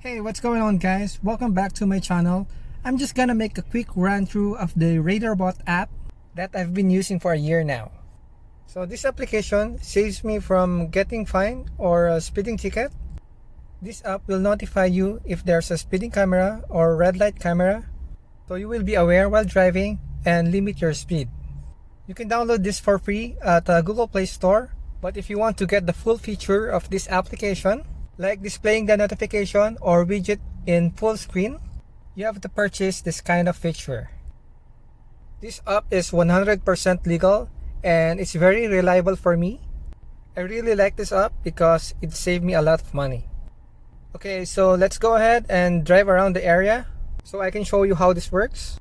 Hey, what's going on guys? Welcome back to my channel. I'm just gonna make a quick run through of the Radarbot app that I've been using for a year now. So this application saves me from getting fined or a speeding ticket. This app will notify you if there's a speeding camera or red light camera, so you will be aware while driving and limit your speed. You can download this for free at Google Play Store, but if you want to get the full feature of this application, like displaying the notification or widget in full screen, you have to purchase this kind of feature. This app is 100% legal and it's very reliable for me. I really like this app because it saved me a lot of money. Okay, so let's go ahead and drive around the area so I can show you how this works.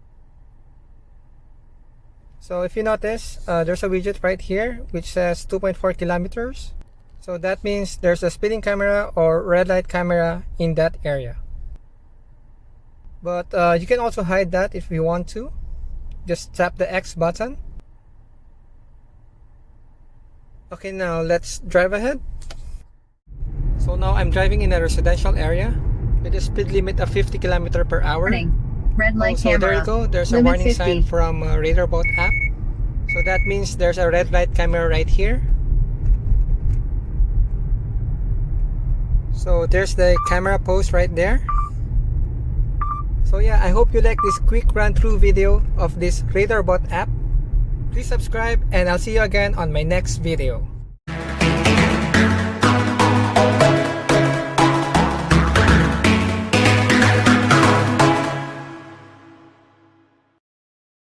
So if you notice, there's a widget right here which says 2.4 kilometers. So that means there's a speeding camera or red light camera in that area. But you can also hide that if you want to. Just tap the X button. Okay, now let's drive ahead. So now I'm driving in a residential area with a speed limit of 50 km per hour. Warning. Red light so camera. There you go. There's a Limit warning 50. sign from Radarbot app. So that means there's a red light camera right here. So there's the camera post right there. So yeah, I hope you like this quick run through video of this Radarbot app. Please subscribe and I'll see you again on my next video.